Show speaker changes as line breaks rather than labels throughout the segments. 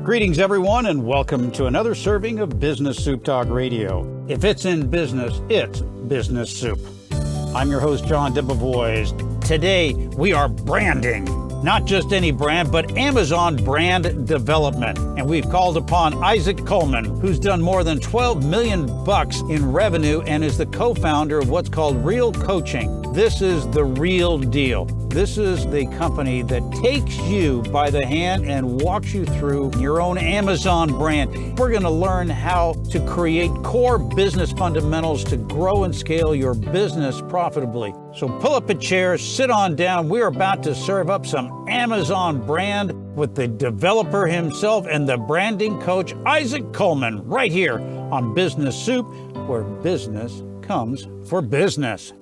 Greetings, everyone, and welcome to another serving of Business Soup Talk Radio. If it's in business, it's Business Soup. I'm your host, John Debevoise. Today, we are branding. Not just any brand, but Amazon brand development. And we've called upon Isaac Kuhlman, who's done more than $12 million in revenue and is the co-founder of what's called Real Coaching. This is the real deal. This is the company that takes you by the hand and walks you through your own Amazon brand. We're going to learn how to create core business fundamentals to grow and scale your business profitably. So pull up a chair, sit on down. We're about to serve up some Amazon brand with the developer himself and the branding coach, Isaac Kuhlman, right here on Business Soup, where business comes for business.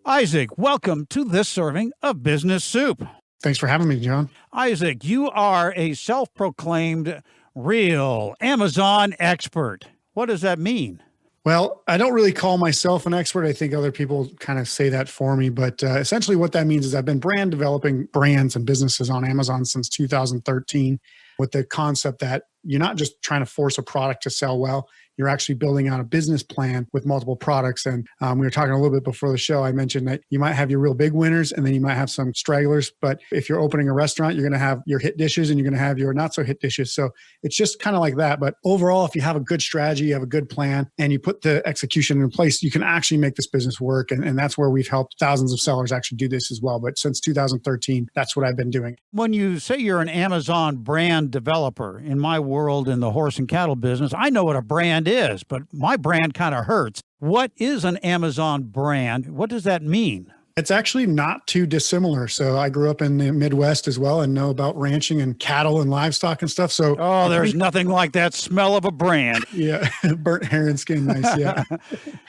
Isaac, welcome to this serving of Business Soup.
Thanks for having me, John.
Isaac, you are a self-proclaimed real Amazon expert. What does that mean?
Well, I don't really call myself an expert. I think other people kind of say that for me. But essentially what that means is I've been brand developing brands and businesses on Amazon since 2013 with the concept that you're not just trying to force a product to sell well. You're actually building out a business plan with multiple products. And we were talking a little bit before the show. I mentioned that you might have your real big winners and then you might have some stragglers. But if you're opening a restaurant, you're going to have your hit dishes and you're going to have your not so hit dishes. So it's just kind of like that. But overall, if you have a good strategy, you have a good plan, and you put the execution in place, you can actually make this business work. And that's where we've helped thousands of sellers actually do this as well. But since 2013, that's what I've been doing.
When you say you're an Amazon brand developer, in my world, in the horse and cattle business, I know what a brand is, but my brand kind of hurts. What is an Amazon brand? What does that mean?
It's actually not too dissimilar. So I grew up in the Midwest as well and know about ranching and cattle and livestock and stuff. So
there's nothing like that smell of a brand.
Yeah, burnt hair and skin, nice, yeah.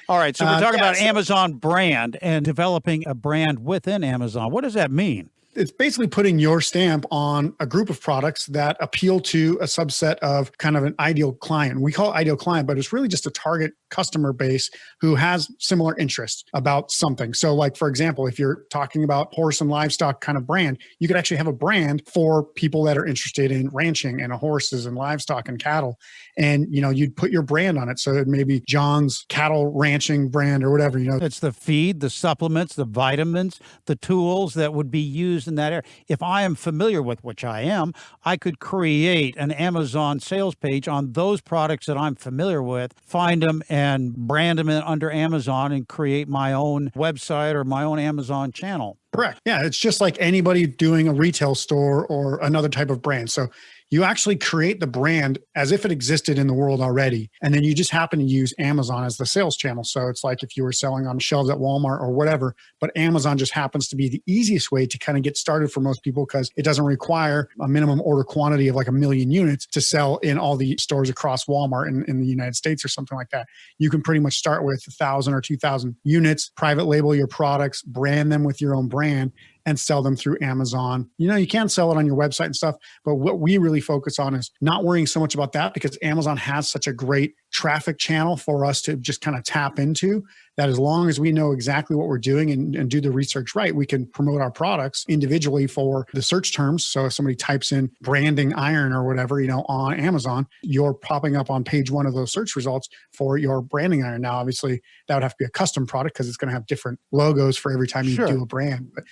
All right, so we're talking about Amazon brand and developing a brand within Amazon. What does that mean?
It's basically putting your stamp on a group of products that appeal to a subset of kind of an ideal client. We call it ideal client, but it's really just a target customer base who has similar interests about something. So like, for example, if you're talking about horse and livestock kind of brand, you could actually have a brand for people that are interested in ranching and horses and livestock and cattle. And, you'd put your brand on it. So it may be John's cattle ranching brand or whatever,
It's the feed, the supplements, the vitamins, the tools that would be used in that area. If I am familiar with, which I am, I could create an Amazon sales page on those products that I'm familiar with, find them and brand them under Amazon and create my own website or my own Amazon channel.
Correct. Yeah, it's just like anybody doing a retail store or another type of brand. So you actually create the brand as if it existed in the world already. And then you just happen to use Amazon as the sales channel. So it's like if you were selling on shelves at Walmart or whatever, but Amazon just happens to be the easiest way to kind of get started for most people because it doesn't require a minimum order quantity of like 1 million units to sell in all the stores across Walmart in the United States or something like that. You can pretty much start with 1,000 or 2,000 units, private label your products, brand them with your own brand, and sell them through Amazon. You can sell it on your website and stuff, but what we really focus on is not worrying so much about that because Amazon has such a great traffic channel for us to just kind of tap into that as long as we know exactly what we're doing and do the research right, we can promote our products individually for the search terms. So if somebody types in branding iron or whatever, on Amazon, you're popping up on page 1 of those search results for your branding iron. Now, obviously, that would have to be a custom product because it's going to have different logos for every time you do a brand. But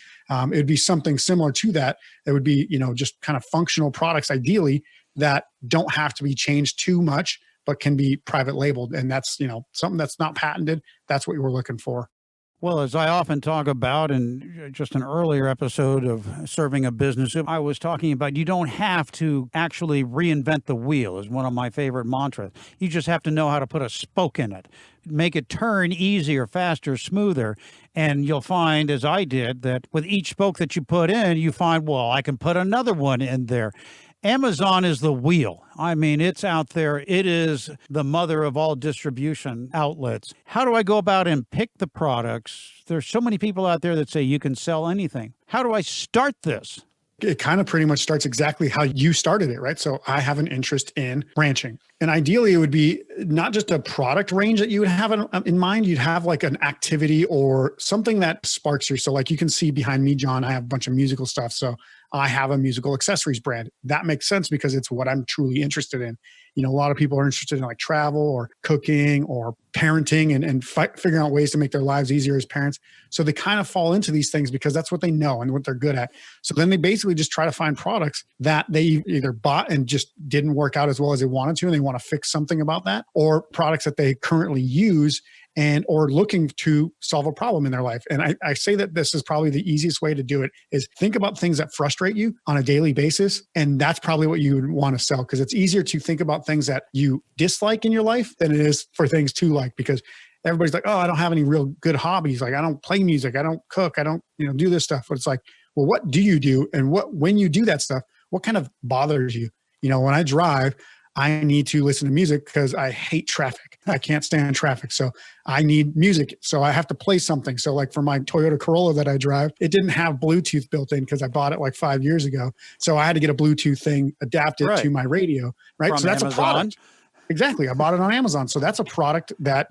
it would be something similar to that. It would be, just kind of functional products, ideally, that don't have to be changed too much, but can be private labeled. And that's, something that's not patented. That's what we're looking for.
Well, as I often talk about in just an earlier episode of Serving a Business, I was talking about you don't have to actually reinvent the wheel is one of my favorite mantras. You just have to know how to put a spoke in it, make it turn easier, faster, smoother. And you'll find, as I did, that with each spoke that you put in, you find, well, I can put another one in there. Amazon is the wheel. I mean, it's out there. It is the mother of all distribution outlets. How do I go about and pick the products? There's so many people out there that say you can sell anything. How do I start this?
It kind of pretty much starts exactly how you started it, right? So I have an interest in ranching. And ideally, it would be not just a product range that you would have in mind. You'd have like an activity or something that sparks you. So like you can see behind me, John, I have a bunch of musical stuff. So I have a musical accessories brand. That makes sense because it's what I'm truly interested in. A lot of people are interested in like travel or cooking or parenting and figuring out ways to make their lives easier as parents. So they kind of fall into these things because that's what they know and what they're good at. So then they basically just try to find products that they either bought and just didn't work out as well as they wanted to, and they want to fix something about that, or products that they currently use and or looking to solve a problem in their life. And I say that this is probably the easiest way to do it is think about things that frustrate you on a daily basis. And that's probably what you would want to sell, because it's easier to think about things that you dislike in your life than it is for things to like, because everybody's like, oh, I don't have any real good hobbies. Like I don't play music. I don't cook. I don't, do this stuff. But it's like, well, what do you do? And when you do that stuff, what kind of bothers you? When I drive, I need to listen to music because I hate traffic. I can't stand traffic. So I need music. So I have to play something. So like for my Toyota Corolla that I drive, it didn't have Bluetooth built in because I bought it like 5 years ago. So I had to get a Bluetooth thing adapted to my radio, right?
From
so that's
Amazon.
a product. Exactly. I bought it on Amazon. So that's a product that,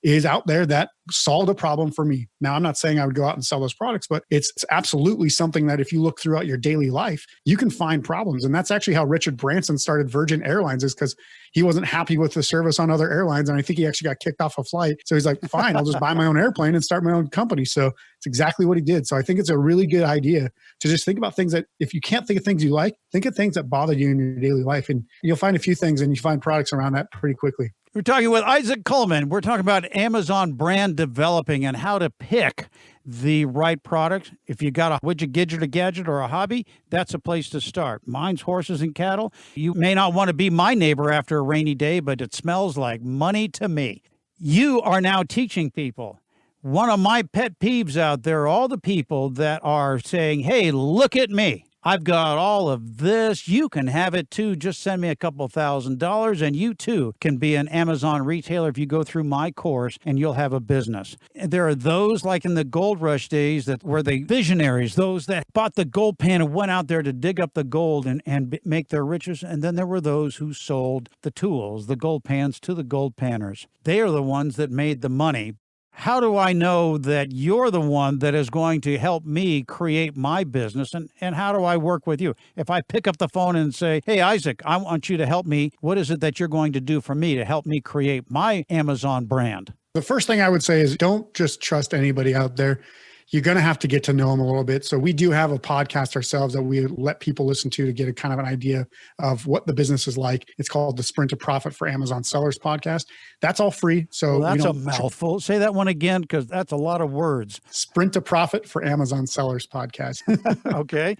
is out there that solved a problem for me. Now, I'm not saying I would go out and sell those products, but it's absolutely something that if you look throughout your daily life, you can find problems. And that's actually how Richard Branson started Virgin Airlines, is because he wasn't happy with the service on other airlines. And I think he actually got kicked off a flight. So he's like, fine, I'll just buy my own airplane and start my own company. So it's exactly what he did. So I think it's a really good idea to just think about things that, if you can't think of things you like, think of things that bother you in your daily life. And you'll find a few things and you find products around that pretty quickly.
We're talking with Isaac Kuhlman. We're talking about Amazon brand developing and how to pick the right product. If you got a widget, gidget, a gadget, or a hobby, that's a place to start. Mine's horses and cattle. You may not want to be my neighbor after a rainy day, but it smells like money to me. You are now teaching people. One of my pet peeves out there are all the people that are saying, hey, look at me. I've got all of this. You can have it too. Just send me a couple $1,000 and you too can be an Amazon retailer if you go through my course, and you'll have a business. There are those like in the gold rush days that were the visionaries, those that bought the gold pan and went out there to dig up the gold and make their riches. And then there were those who sold the tools, the gold pans, to the gold panners. They are the ones that made the money. How do I know that you're the one that is going to help me create my business? And how do I work with you? If I pick up the phone and say, hey, Isaac, I want you to help me. What is it that you're going to do for me to help me create my Amazon brand?
The first thing I would say is don't just trust anybody out there. You're going to have to get to know them a little bit. So we do have a podcast ourselves that we let people listen to get a kind of an idea of what the business is like. It's called the Sprint to Profit for Amazon Sellers podcast. That's all free. So
that's a mouthful. Say that one again, because that's a lot of words.
Sprint to Profit for Amazon Sellers podcast.
Okay.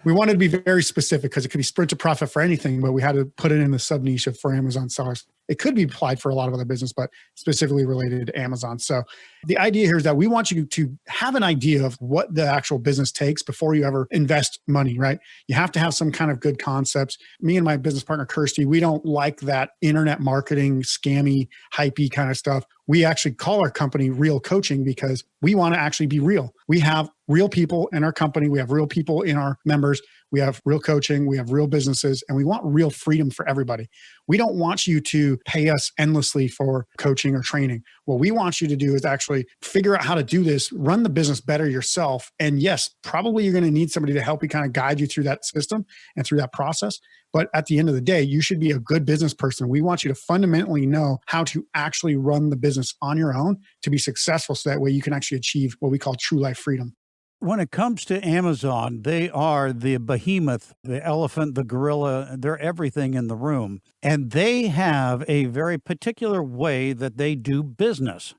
We wanted to be very specific because it could be sprint to profit for anything, but we had to put it in the sub niche for Amazon sellers. It could be applied for a lot of other business, but specifically related to Amazon. So the idea here is that we want you to have an idea of what the actual business takes before you ever invest money, right? You have to have some kind of good concepts. Me and my business partner, Kirsty, we don't like that internet marketing, scammy, hypey kind of stuff. We actually call our company Real Coaching because we want to actually be real. We have real people in our company. We have real people in our members. We have real coaching. We have real businesses, and we want real freedom for everybody. We don't want you to pay us endlessly for coaching or training. What we want you to do is actually figure out how to do this, run the business better yourself. And yes, probably you're going to need somebody to help you kind of guide you through that system and through that process. But at the end of the day, you should be a good business person. We want you to fundamentally know how to actually run the business on your own to be successful. So that way you can actually achieve what we call true life freedom.
When it comes to Amazon, they are the behemoth, the elephant, the gorilla. They're everything in the room. And they have a very particular way that they do business.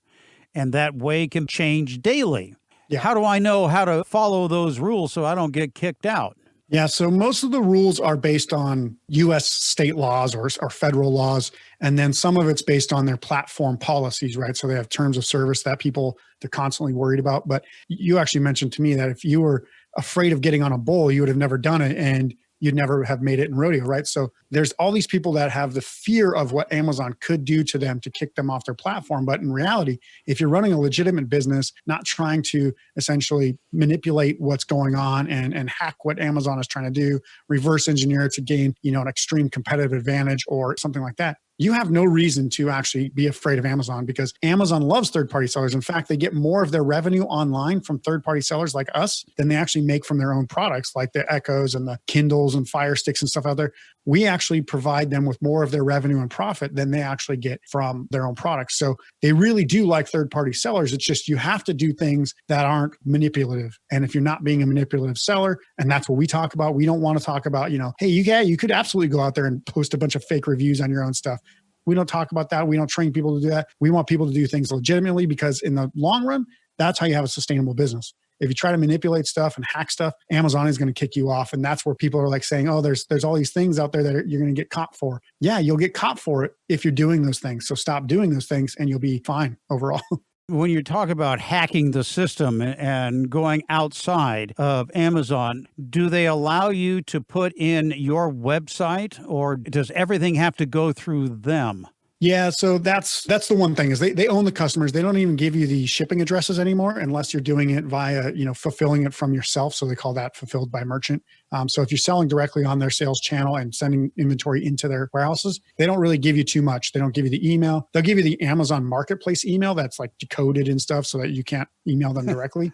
And that way can change daily. Yeah. How do I know how to follow those rules so I don't get kicked out?
Yeah, so most of the rules are based on U.S. state laws or federal laws, and then some of it's based on their platform policies, right? So they have terms of service that they're constantly worried about. But you actually mentioned to me that if you were afraid of getting on a bull, you would have never done it, and you'd never have made it in rodeo, right? So there's all these people that have the fear of what Amazon could do to them to kick them off their platform. But in reality, if you're running a legitimate business, not trying to essentially manipulate what's going on and hack what Amazon is trying to do, reverse engineer to gain, an extreme competitive advantage or something like that, you have no reason to actually be afraid of Amazon because Amazon loves third-party sellers. In fact, they get more of their revenue online from third-party sellers like us than they actually make from their own products, like the Echoes and the Kindles and Fire Sticks and stuff out there. We actually provide them with more of their revenue and profit than they actually get from their own products. So they really do like third-party sellers. It's just you have to do things that aren't manipulative. And if you're not being a manipulative seller, and that's what we talk about, we don't want to talk about, hey, you could absolutely go out there and post a bunch of fake reviews on your own stuff. We don't talk about that. We don't train people to do that. We want people to do things legitimately because in the long run, that's how you have a sustainable business. If you try to manipulate stuff and hack stuff, Amazon is going to kick you off. And that's where people are like saying, oh, there's all these things out there that you're going to get caught for. Yeah, you'll get caught for it if you're doing those things. So stop doing those things and you'll be fine overall.
When you talk about hacking the system and going outside of Amazon, do they allow you to put in your website or does everything have to go through them?
Yeah, so that's the one thing is they own the customers. They don't even give you the shipping addresses anymore unless you're doing it via, fulfilling it from yourself. So they call that fulfilled by merchant. So if you're selling directly on their sales channel and sending inventory into their warehouses, they don't really give you too much. They don't give you the email. They'll give you the Amazon Marketplace email that's like decoded and stuff so that you can't email them directly.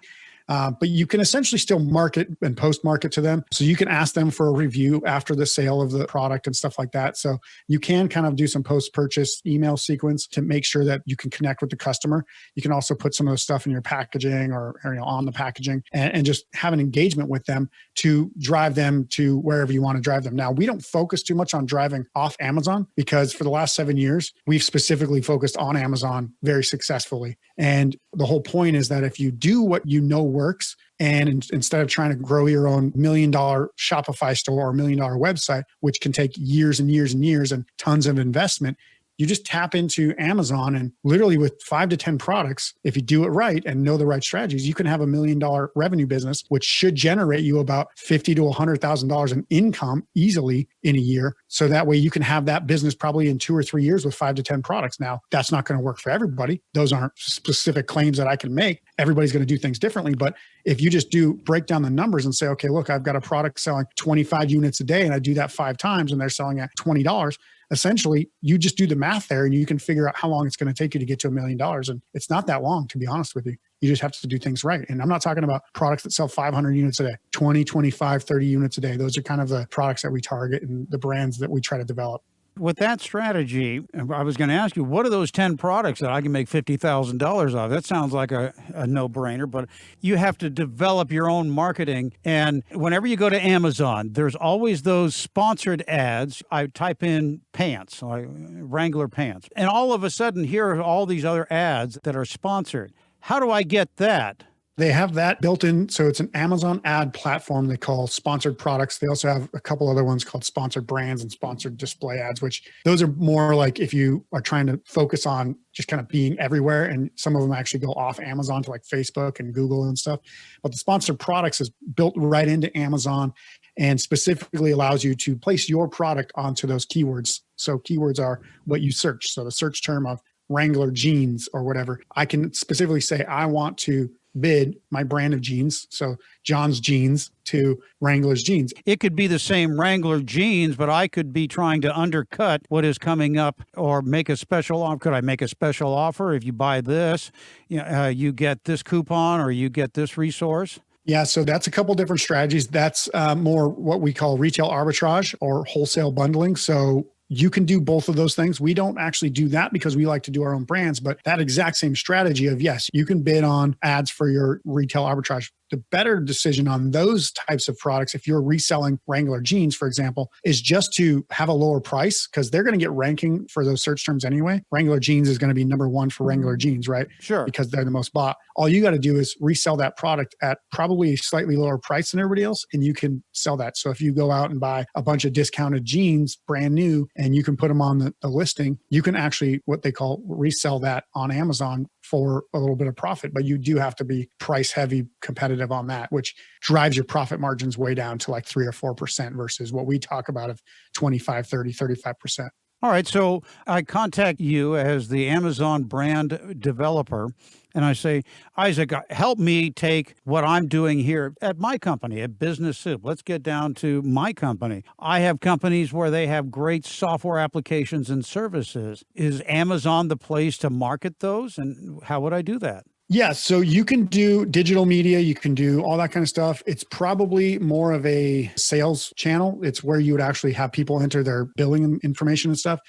But you can essentially still market and post-market to them. So you can ask them for a review after the sale of the product and stuff like that. So you can kind of do some post-purchase email sequence to make sure that you can connect with the customer. You can also put some of the stuff in your packaging or on the packaging and just have an engagement with them to drive them to wherever you want to drive them. Now, we don't focus too much on driving off Amazon because for the last 7 years, we've specifically focused on Amazon very successfully. And the whole point is that if you do what you know works, and instead of trying to grow your own $1 million Shopify store or $1 million website, which can take years and years and years and tons of investment, you just tap into Amazon and literally with 5 to 10 products, if you do it right and know the right strategies, you can have $1 million revenue business, which should generate you about $50,000 to $100,000 in income easily in a year. So that way you can have that business probably in 2 or 3 years with 5 to 10 products. Now, that's not going to work for everybody. Those aren't specific claims that I can make. Everybody's going to do things differently. But if you just break down the numbers and say, okay, look, I've got a product selling 25 units a day and I do that 5 times and they're selling at $20, essentially, you just do the math there and you can figure out how long it's going to take you to get to $1 million. And it's not that long, to be honest with you. You just have to do things right. And I'm not talking about products that sell 500 units a day, 20, 25, 30 units a day. Those are kind of the products that we target and the brands that we try to develop.
With that strategy, I was going to ask you, what are those 10 products that I can make $50,000 off? That sounds like a no-brainer, but you have to develop your own marketing. And whenever you go to Amazon, there's always those sponsored ads. I type in pants, like Wrangler pants, and all of a sudden, here are all these other ads that are sponsored. How do I get that?
They have that built in. So it's an Amazon ad platform they call sponsored products. They also have a couple other ones called sponsored brands and sponsored display ads, which those are more like if you are trying to focus on just kind of being everywhere. And some of them actually go off Amazon to like Facebook and Google and stuff. But the sponsored products is built right into Amazon and specifically allows you to place your product onto those keywords. So keywords are what you search. So the search term of Wrangler jeans or whatever, I can specifically say, I want to bid my brand of jeans. So John's jeans to Wrangler's jeans.
It could be the same Wrangler jeans, but I could be trying to undercut what is coming up or make a special offer. Could I make a special offer? If you buy this, you get this coupon or you get this resource.
Yeah, so that's a couple different strategies. That's more what we call retail arbitrage or wholesale bundling. So you can do both of those things. We don't actually do that because we like to do our own brands, but that exact same strategy of, yes, you can bid on ads for your retail arbitrage. The better decision on those types of products, if you're reselling Wrangler jeans, for example, is just to have a lower price because they're going to get ranking for those search terms anyway. Wrangler jeans is going to be number 1 for Wrangler jeans, right?
Sure.
Because they're the most bought. All you got to do is resell that product at probably a slightly lower price than everybody else, and you can sell that. So if you go out and buy a bunch of discounted jeans, brand new, and you can put them on the listing, you can actually, what they call, resell that on Amazon for a little bit of profit, but you do have to be price heavy competitive on that, which drives your profit margins way down to like 3 or 4% versus what we talk about of 25, 30, 35%.
All right. So I contact you as the Amazon brand developer. And I say, Isaac, help me take what I'm doing here at my company, at Business Soup. Let's get down to my company. I have companies where they have great software applications and services. Is Amazon the place to market those? And how would I do that?
Yeah, so you can do digital media, you can do all that kind of stuff. It's probably more of a sales channel. It's where you would actually have people enter their billing information and stuff.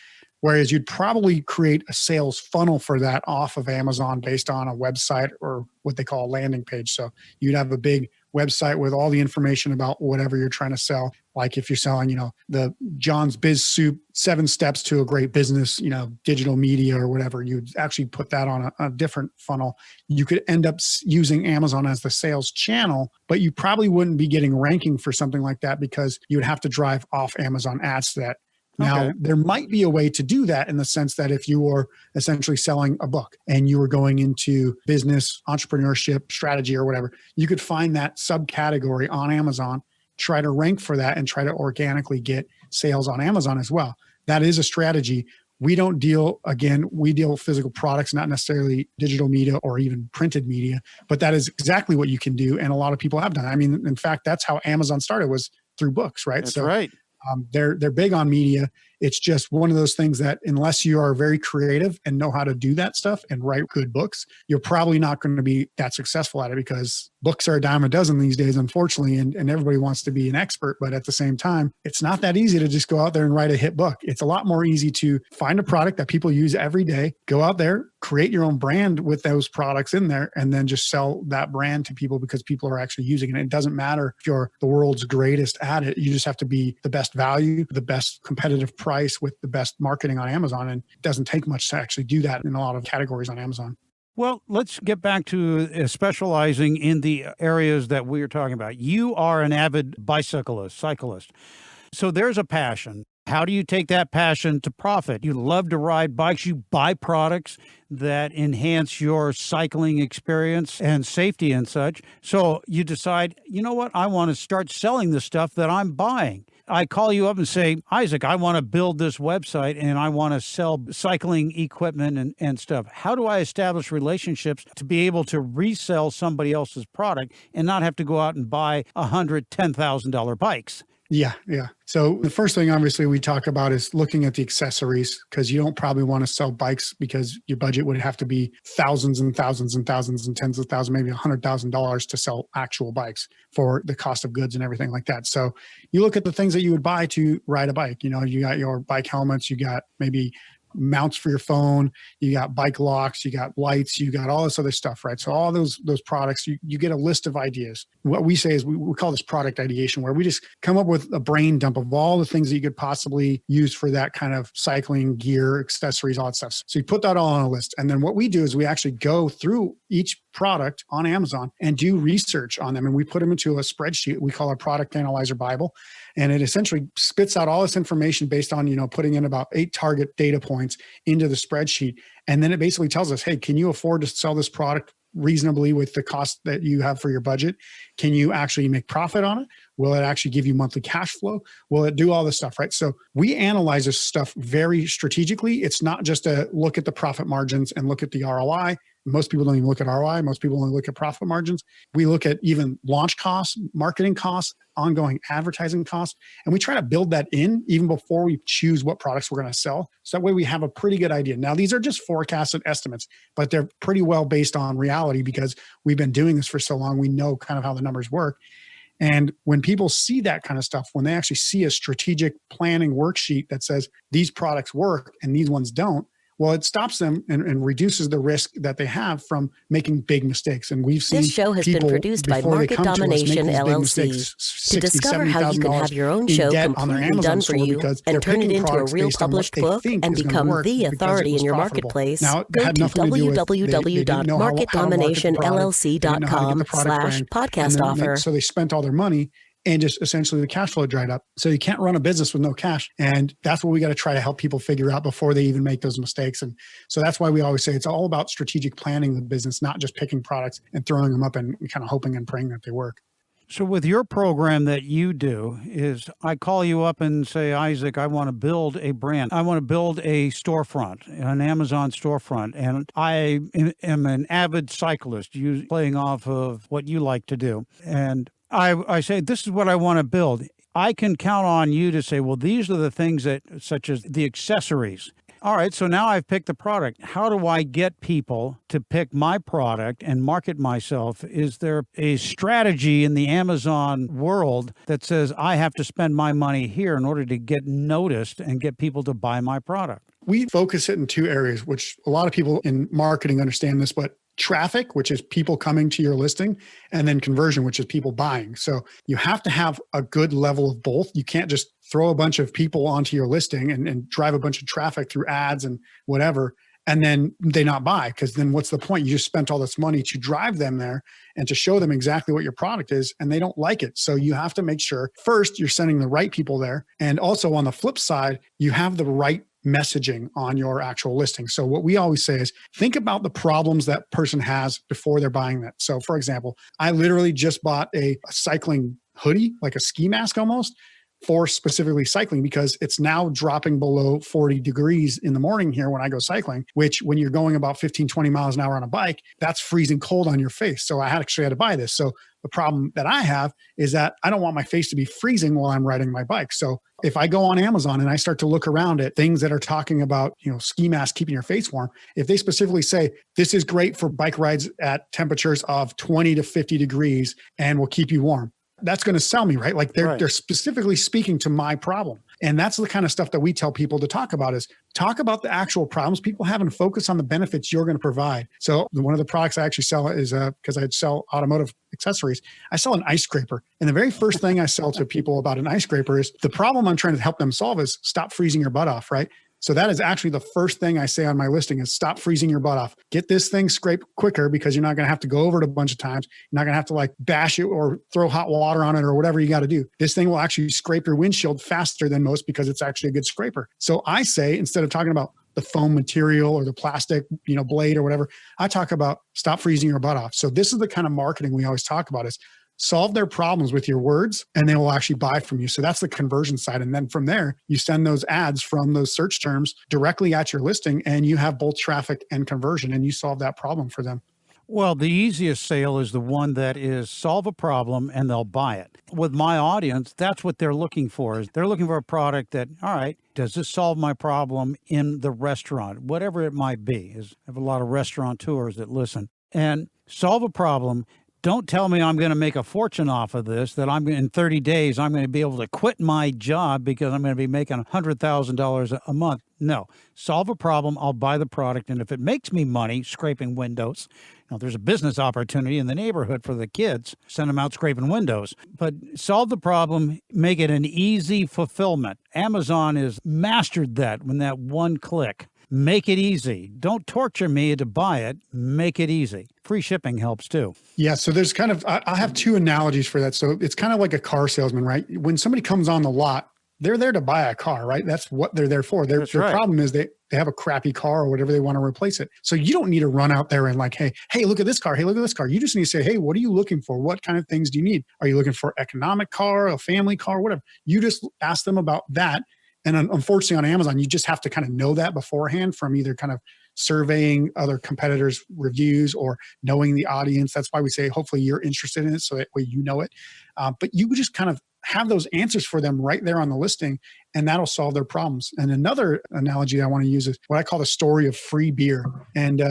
Whereas you'd probably create a sales funnel for that off of Amazon based on a website or what they call a landing page. So you'd have a big website with all the information about whatever you're trying to sell. Like if you're selling, the John's Biz Soup, 7 steps to a great business, digital media or whatever, you'd actually put that on a different funnel. You could end up using Amazon as the sales channel, but you probably wouldn't be getting ranking for something like that because you would have to drive off Amazon ads to that. Now, there might be a way to do that in the sense that if you were essentially selling a book and you were going into business, entrepreneurship, strategy, or whatever, you could find that subcategory on Amazon, try to rank for that, and try to organically get sales on Amazon as well. That is a strategy. We don't deal, again, we deal with physical products, not necessarily digital media or even printed media, but that is exactly what you can do. And a lot of people have done. I mean, in fact, that's how Amazon started, was through books, right?
That's right.
They're big on media. It's just one of those things that unless you are very creative and know how to do that stuff and write good books, you're probably not going to be that successful at it because books are a dime a dozen these days, unfortunately, and everybody wants to be an expert. But at the same time, it's not that easy to just go out there and write a hit book. It's a lot more easy to find a product that people use every day, go out there, create your own brand with those products in there, and then just sell that brand to people because people are actually using it. It doesn't matter if you're the world's greatest at it. You just have to be the best value, the best competitive price with the best marketing on Amazon. And it doesn't take much to actually do that in a lot of categories on Amazon.
Well, let's get back to specializing in the areas that we are talking about. You are an avid cyclist. So there's a passion. How do you take that passion to profit? You love to ride bikes. You buy products that enhance your cycling experience and safety and such. So you decide, you know what? I want to start selling the stuff that I'm buying. I call you up and say, Isaac, I want to build this website and I want to sell cycling equipment and stuff. How do I establish relationships to be able to resell somebody else's product and not have to go out and buy $110,000 bikes?
Yeah. So the first thing, obviously, we talk about is looking at the accessories, because you don't probably want to sell bikes because your budget would have to be thousands and thousands and thousands and tens of thousands, maybe $100,000 to sell actual bikes for the cost of goods and everything like that. So you look at the things that you would buy to ride a bike. You got your bike helmets, you got maybe mounts for your phone, you got bike locks, you got lights, you got all this other stuff, right? So all those products, you get a list of ideas. What we say is we call this product ideation, where we just come up with a brain dump of all the things that you could possibly use for that kind of cycling gear, accessories, all that stuff. So you put that all on a list. And then what we do is we actually go through each product on Amazon and do research on them. And we put them into a spreadsheet we call our Product Analyzer Bible. And it essentially spits out all this information based on, putting in about 8 target data points into the spreadsheet. And then it basically tells us, hey, can you afford to sell this product reasonably with the cost that you have for your budget? Can you actually make profit on it? Will it actually give you monthly cash flow? Will it do all this stuff, right? So we analyze this stuff very strategically. It's not just a look at the profit margins and look at the ROI. Most people don't even look at ROI. Most people only look at profit margins. We look at even launch costs, marketing costs, ongoing advertising costs, and we try to build that in even before we choose what products we're going to sell. So that way we have a pretty good idea. Now, these are just forecasted estimates, but they're pretty well based on reality because we've been doing this for so long. We know kind of how the numbers work. And when people see that kind of stuff, when they actually see a strategic planning worksheet that says these products work and these ones don't, well, it stops them and reduces the risk that they have from making big mistakes. And we've seen
this show has been produced by Market Domination LLC. To discover how you can have your own show completely done for you and turn it into a real published book and become the authority in your marketplace, go to www.marketdominationllc.com/podcast offer.
So they spent all their money, and just essentially the cash flow dried up. So you can't run a business with no cash. And that's what we got to try to help people figure out before they even make those mistakes. And so that's why we always say it's all about strategic planning the business, not just picking products and throwing them up and kind of hoping and praying that they work.
So with your program that you do is I call you up and say, Isaac, I want to build a brand. I want to build a storefront, an Amazon storefront. And I am an avid cyclist, playing off of what you like to do. And I say, this is what I want to build. I can count on you to say, well, these are the things that, such as the accessories. All right, so now I've picked the product. How do I get people to pick my product and market myself? Is there a strategy in the Amazon world that says I have to spend my money here in order to get noticed and get people to buy my product?
We focus it in two areas, which a lot of people in marketing understand this, but traffic, which is people coming to your listing, and then conversion, which is people buying. So you have to have a good level of both. You can't just throw a bunch of people onto your listing and drive a bunch of traffic through ads and whatever, and then they not buy, because then what's the point? You just spent all this money to drive them there and to show them exactly what your product is, and they don't like it. So you have to make sure first you're sending the right people there. And also on the flip side, you have the right messaging on your actual listing. So what we always say is think about the problems that person has before they're buying that. So for example, I literally just bought a cycling hoodie, like a ski mask almost, for specifically cycling, because it's now dropping below 40 degrees in the morning here when I go cycling, which when you're going about 15, 20 miles an hour on a bike, that's freezing cold on your face. So I actually had to buy this. So the problem that I have is that I don't want my face to be freezing while I'm riding my bike. So if I go on Amazon and I start to look around at things that are talking about, ski masks keeping your face warm, if they specifically say, this is great for bike rides at temperatures of 20 to 50 degrees and will keep you warm, that's going to sell me, right? Like they're specifically speaking to my problem. And that's the kind of stuff that we tell people to talk about, is talk about the actual problems people have and focus on the benefits you're going to provide. So one of the products I actually sell is, because I sell automotive accessories, I sell an ice scraper. And the very first thing I sell to people about an ice scraper is the problem I'm trying to help them solve is stop freezing your butt off, right? So that is actually the first thing I say on my listing is stop freezing your butt off. Get this thing scraped quicker, because you're not going to have to go over it a bunch of times. You're not going to have to like bash it or throw hot water on it or whatever you got to do. This thing will actually scrape your windshield faster than most, because it's actually a good scraper. So I say, instead of talking about the foam material or the plastic, blade or whatever, I talk about stop freezing your butt off. So this is the kind of marketing we always talk about, is solve their problems with your words, and they will actually buy from you. So that's the conversion side. And then from there, you send those ads from those search terms directly at your listing, and you have both traffic and conversion, and you solve that problem for them.
Well, the easiest sale is the one that is solve a problem and they'll buy it. With my audience, that's what they're looking for. Is they're looking for a product that, all right, does this solve my problem in the restaurant, whatever it might be. I have a lot of restaurateurs that listen, and solve a problem. Don't tell me I'm going to make a fortune off of this, that in 30 days, I'm going to be able to quit my job because I'm going to be making $100,000 a month. No, solve a problem. I'll buy the product. And if it makes me money scraping windows, there's a business opportunity in the neighborhood for the kids, send them out scraping windows. But solve the problem, make it an easy fulfillment. Amazon has mastered that with that one click. Make it easy. Don't torture me to buy it. Make it easy. Free shipping helps too.
Yeah. So there's I have two analogies for that. So it's kind of like a car salesman, right? When somebody comes on the lot, they're there to buy a car, right? That's what they're there for. Their problem is they have a crappy car or whatever, they want to replace it. So you don't need to run out there and like, hey, look at this car. Hey, look at this car. You just need to say, hey, what are you looking for? What kind of things do you need? Are you looking for economic car, a family car, whatever? You just ask them about that. And unfortunately on Amazon, you just have to kind of know that beforehand from either kind of surveying other competitors' reviews or knowing the audience. That's why we say, hopefully you're interested in it, so that way you know it. But you just kind of have those answers for them right there on the listing, and that'll solve their problems. And another analogy I want to use is what I call the story of free beer. And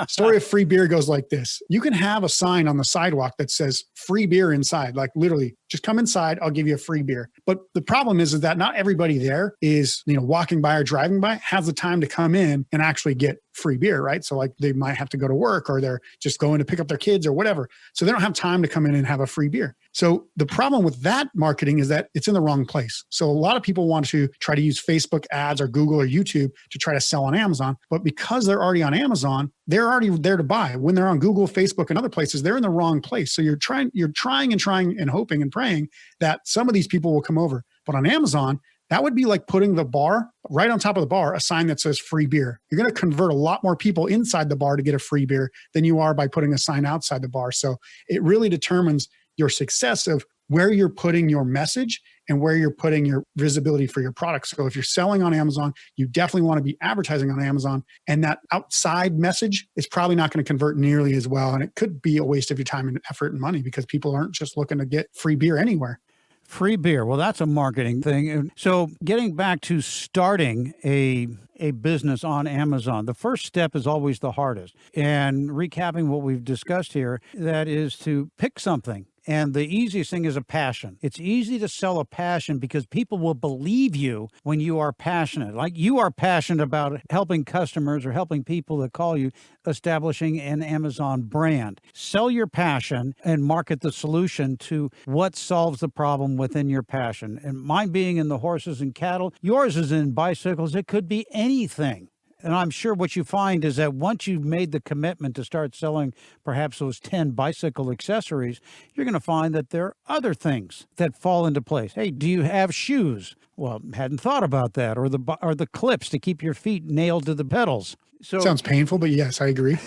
story of free beer goes like this. You can have a sign on the sidewalk that says free beer inside, like literally just come inside, I'll give you a free beer. But the problem is that not everybody there is, walking by or driving by has the time to come in and actually get free beer, right? So like they might have to go to work, or they're just going to pick up their kids or whatever. So they don't have time to come in and have a free beer. So the problem with that marketing is that it's in the wrong place. So a lot of people want to try to use Facebook ads or Google or YouTube to try to sell on Amazon. But because they're already on Amazon, they're already there to buy. When they're on Google, Facebook, and other places, they're in the wrong place. So you're trying and hoping and praying that some of these people will come over. But on Amazon, that would be like putting the bar right on top of the bar, a sign that says free beer. You're going to convert a lot more people inside the bar to get a free beer than you are by putting a sign outside the bar. So it really determines your success of where you're putting your message and where you're putting your visibility for your products. So if you're selling on Amazon, you definitely want to be advertising on Amazon. And that outside message is probably not going to convert nearly as well. And it could be a waste of your time and effort and money because people aren't just looking to get free beer anywhere.
Free beer. Well, that's a marketing thing. So getting back to starting a business on Amazon, the first step is always the hardest. And recapping what we've discussed here, that is to pick something. And the easiest thing is a passion. It's easy to sell a passion because people will believe you when you are passionate. Like you are passionate about helping customers or helping people that call you, establishing an Amazon brand. Sell your passion and market the solution to what solves the problem within your passion. And mine being in the horses and cattle, yours is in bicycles. It could be anything. And I'm sure what you find is that once you've made the commitment to start selling perhaps those 10 bicycle accessories, you're going to find that there are other things that fall into place. Hey, do you have shoes? Well, hadn't thought about that. Or the clips to keep your feet nailed to the pedals. So
sounds painful, but yes, I agree.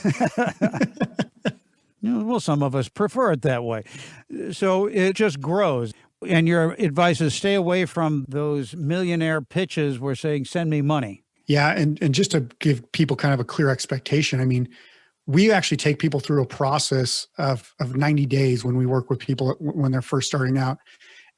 Well, some of us prefer it that way. So it just grows. And your advice is stay away from those millionaire pitches where saying, send me money.
Yeah. And just to give people kind of a clear expectation, I mean, we actually take people through a process of 90 days when we work with people when they're first starting out.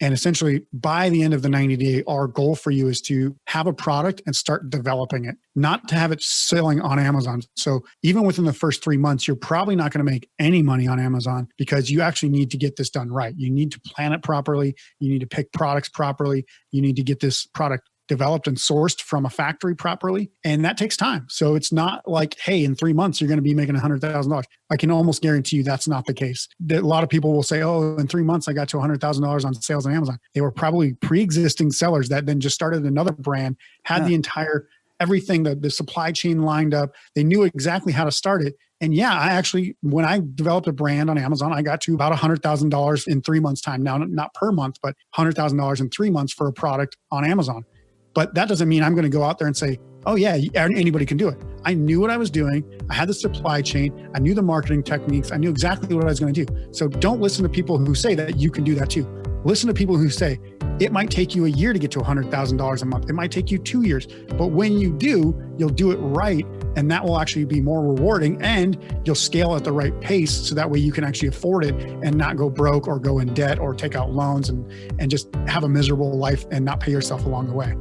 And essentially by the end of the 90-day, our goal for you is to have a product and start developing it, not to have it selling on Amazon. So even within the first 3 months, you're probably not going to make any money on Amazon because you actually need to get this done right. You need to plan it properly. You need to pick products properly. You need to get this product developed and sourced from a factory properly. And that takes time. So it's not like, hey, in 3 months, you're going to be making $100,000. I can almost guarantee you that's not the case. A lot of people will say, oh, in 3 months, I got to $100,000 on sales on Amazon. They were probably pre-existing sellers that then just started another brand, had the entire everything, the supply chain lined up. They knew exactly how to start it. And yeah, I actually, when I developed a brand on Amazon, I got to about $100,000 in 3 months' time. Now, not per month, but $100,000 in 3 months for a product on Amazon. But that doesn't mean I'm going to go out there and say, oh yeah, anybody can do it. I knew what I was doing. I had the supply chain. I knew the marketing techniques. I knew exactly what I was going to do. So don't listen to people who say that you can do that too. Listen to people who say it might take you a year to get to $100,000 a month. It might take you 2 years. But when you do, you'll do it right. And that will actually be more rewarding and you'll scale at the right pace. So that way you can actually afford it and not go broke or go in debt or take out loans and just have a miserable life and not pay yourself along the way.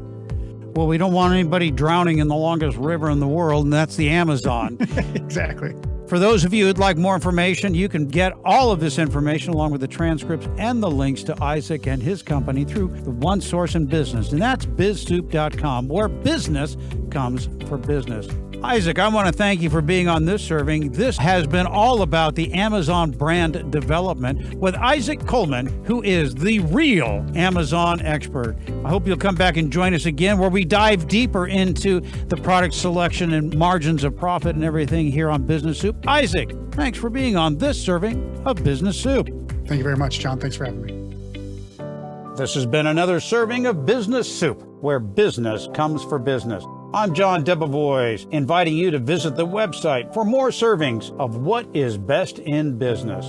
Well, we don't want anybody drowning in the longest river in the world, and that's the Amazon.
Exactly.
For those of you who'd like more information, you can get all of this information along with the transcripts and the links to Isaac and his company through the one source in business, and that's bizsoup.com, where business comes for business. Isaac, I want to thank you for being on this serving. This has been all about the Amazon brand development with Isaac Kuhlman, who is the real Amazon expert. I hope you'll come back and join us again where we dive deeper into the product selection and margins of profit and everything here on Business Soup. Isaac, thanks for being on this serving of Business Soup.
Thank you very much, John. Thanks for having me.
This has been another serving of Business Soup, where business comes for business. I'm John Debevoise, inviting you to visit the website for more servings of what is best in business.